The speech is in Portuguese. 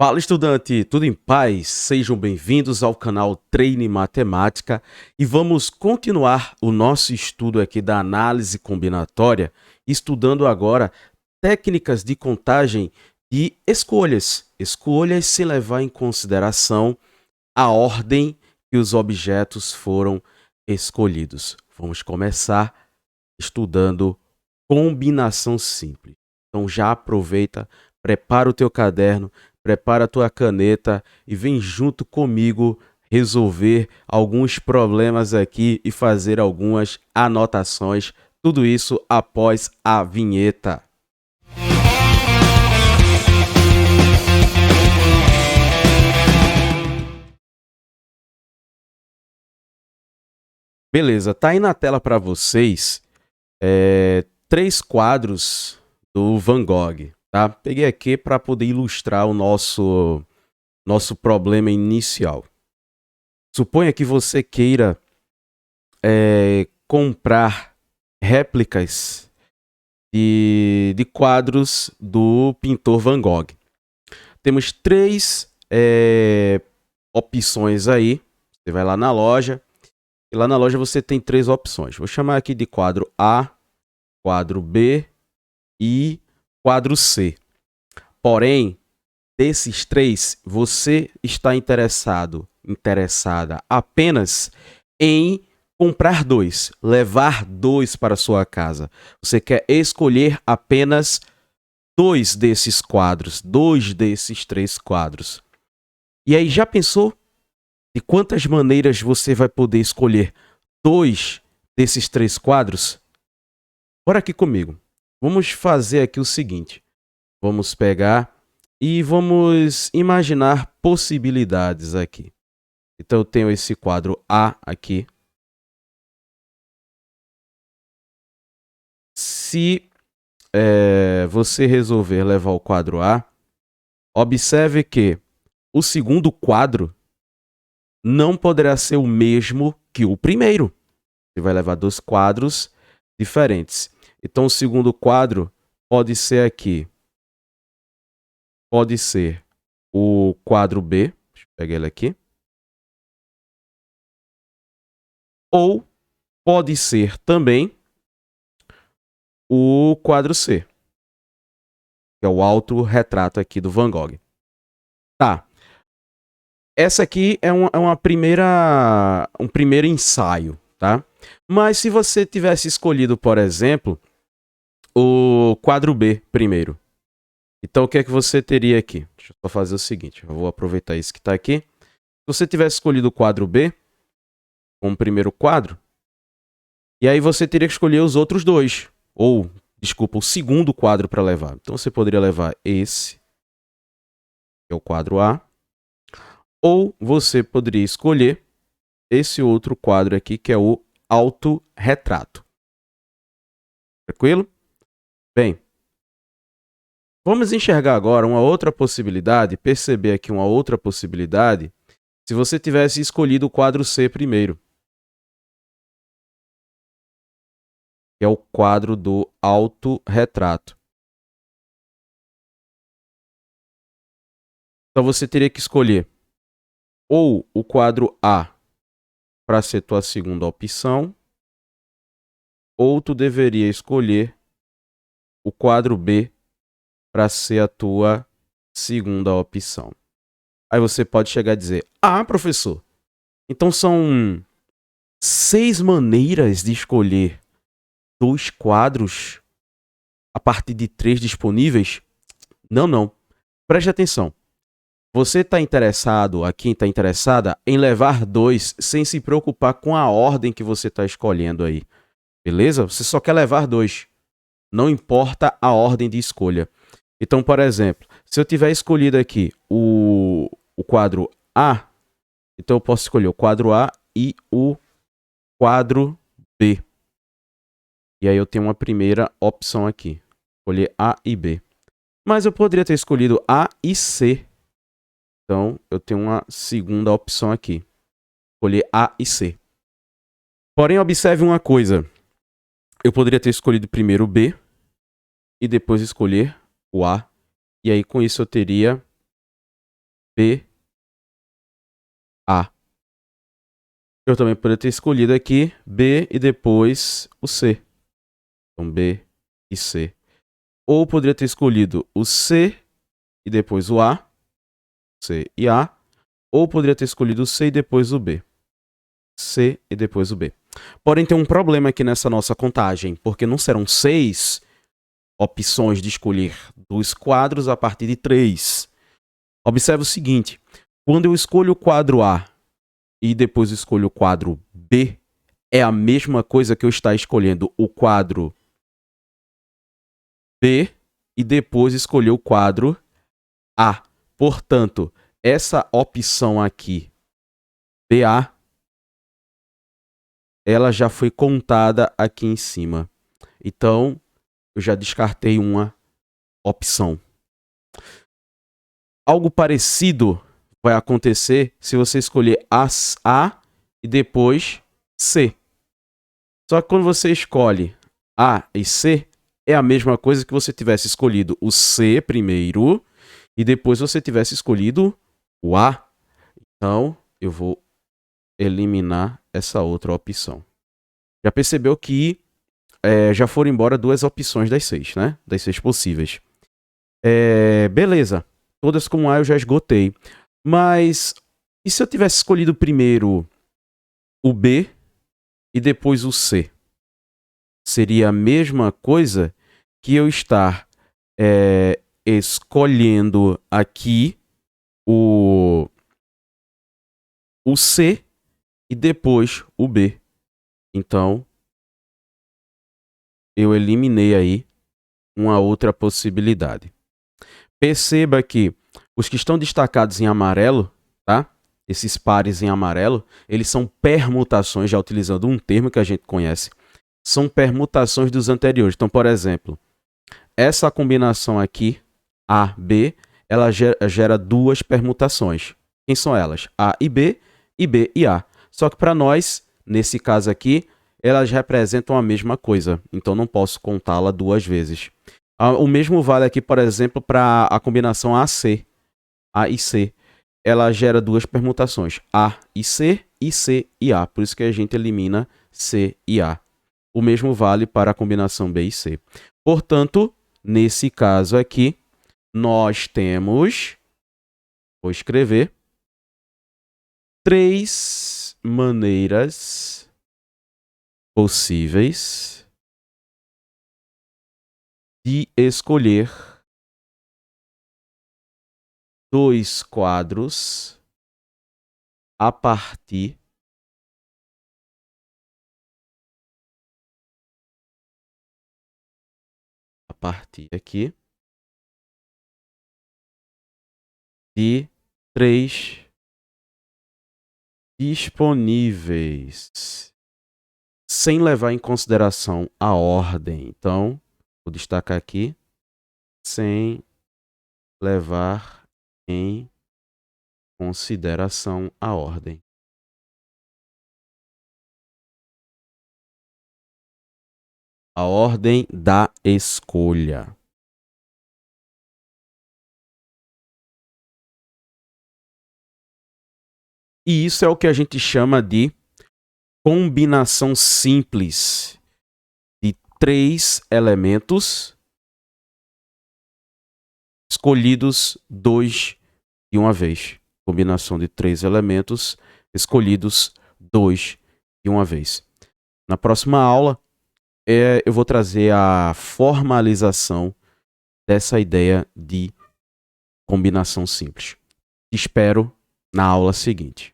Fala, estudante, tudo em paz? Sejam bem-vindos ao canal Treine Matemática e vamos continuar o nosso estudo aqui da análise combinatória, estudando agora técnicas de contagem de escolhas. Escolhas sem levar em consideração a ordem que os objetos foram escolhidos. Vamos começar estudando combinação simples. Então já aproveita, prepara o teu caderno, prepara a tua caneta e vem junto comigo resolver alguns problemas aqui e fazer algumas anotações. Tudo isso após a vinheta. Beleza, tá aí na tela para vocês 3 quadros do Van Gogh. Tá? Peguei aqui para poder ilustrar o nosso problema inicial. Suponha que você queira comprar réplicas de quadros do pintor Van Gogh. Temos 3 opções aí. Você vai lá na loja, e lá na loja você tem 3 opções. Vou chamar aqui de quadro A, quadro B e quadro C. Porém, desses 3, você está interessada apenas em comprar 2, levar 2 para sua casa. Você quer escolher apenas 2 desses quadros, 2 desses 3 quadros. E aí, já pensou de quantas maneiras você vai poder escolher 2 desses 3 quadros? Bora aqui comigo. Vamos fazer aqui o seguinte. Vamos pegar e vamos imaginar possibilidades aqui. Então, eu tenho esse quadro A aqui. Se você resolver levar o quadro A, observe que o segundo quadro não poderá ser o mesmo que o primeiro. Você vai levar 2 quadros diferentes. Então, o segundo quadro pode ser aqui. Pode ser o quadro B. Deixa eu pegar ele aqui. Ou pode ser também o quadro C, que é o autorretrato aqui do Van Gogh. Tá. Essa aqui é um primeiro ensaio, tá? Mas se você tivesse escolhido, por exemplo, o quadro B primeiro, então o que é que você teria aqui? Deixa eu só fazer o seguinte, eu vou aproveitar isso que está aqui. Se você tivesse escolhido o quadro B como primeiro quadro, e aí você teria que escolher os outros 2, ou, desculpa, o segundo quadro para levar. Então você poderia levar esse, que é o quadro A, ou você poderia escolher esse outro quadro aqui, que é o autorretrato. Tranquilo? Bem, vamos enxergar agora uma outra possibilidade, perceber aqui uma outra possibilidade, se você tivesse escolhido o quadro C primeiro, que é o quadro do autorretrato. Então você teria que escolher ou o quadro A para ser tua segunda opção, ou tu deveria escolher o quadro B para ser a tua segunda opção. Aí você pode chegar a dizer, professor, então são 6 maneiras de escolher 2 quadros a partir de 3 disponíveis? Não. Preste atenção. Você está interessado, aqui está interessada, em levar 2 sem se preocupar com a ordem que você está escolhendo aí. Beleza? Você só quer levar 2. Não importa a ordem de escolha. Então, por exemplo, se eu tiver escolhido aqui o quadro A, então eu posso escolher o quadro A e o quadro B. E aí eu tenho uma primeira opção aqui. Escolher A e B. Mas eu poderia ter escolhido A e C. Então, eu tenho uma segunda opção aqui. Escolher A e C. Porém, observe uma coisa. Eu poderia ter escolhido primeiro o B e depois escolher o A. E aí, com isso, eu teria B, A. Eu também poderia ter escolhido aqui B e depois o C. Então, B e C. Ou poderia ter escolhido o C e depois o A. C e A. Ou poderia ter escolhido o C e depois o B. C e depois o B. Porém, tem um problema aqui nessa nossa contagem, porque não serão 6 opções de escolher dos quadros a partir de 3. Observe o seguinte, quando eu escolho o quadro A e depois escolho o quadro B, é a mesma coisa que eu estar escolhendo o quadro B e depois escolher o quadro A. Portanto, essa opção aqui, BA, ela já foi contada aqui em cima. Então, eu já descartei uma opção. Algo parecido vai acontecer se você escolher A e depois C. Só que quando você escolhe A e C, é a mesma coisa que você tivesse escolhido o C primeiro e depois você tivesse escolhido o A. Então, eu vou eliminar essa outra opção. Já percebeu que já foram embora 2 opções das 6, né? Das 6 possíveis. Beleza. Todas com A eu já esgotei. Mas, e se eu tivesse escolhido primeiro o B e depois o C? Seria a mesma coisa que eu estar escolhendo aqui o C e depois o B. Então, eu eliminei aí uma outra possibilidade. Perceba que os que estão destacados em amarelo, tá? Esses pares em amarelo, eles são permutações, já utilizando um termo que a gente conhece, são permutações dos anteriores. Então, por exemplo, essa combinação aqui, A, B, ela gera 2 permutações. Quem são elas? A e B e A. Só que para nós, nesse caso aqui, elas representam a mesma coisa. Então, não posso contá-la 2 vezes. O mesmo vale aqui, por exemplo, para a combinação AC. A e C. Ela gera 2 permutações. A e C e A. Por isso que a gente elimina C e A. O mesmo vale para a combinação B e C. Portanto, nesse caso aqui, nós temos, vou escrever, 3 maneiras possíveis de escolher 2 quadros a partir aqui de 3 disponíveis, sem levar em consideração a ordem. Então, vou destacar aqui, sem levar em consideração a ordem. A ordem da escolha. E isso é o que a gente chama de combinação simples de 3 elementos escolhidos 2 de uma vez. Combinação de 3 elementos escolhidos 2 de uma vez. Na próxima aula, eu vou trazer a formalização dessa ideia de combinação simples. Te espero na aula seguinte.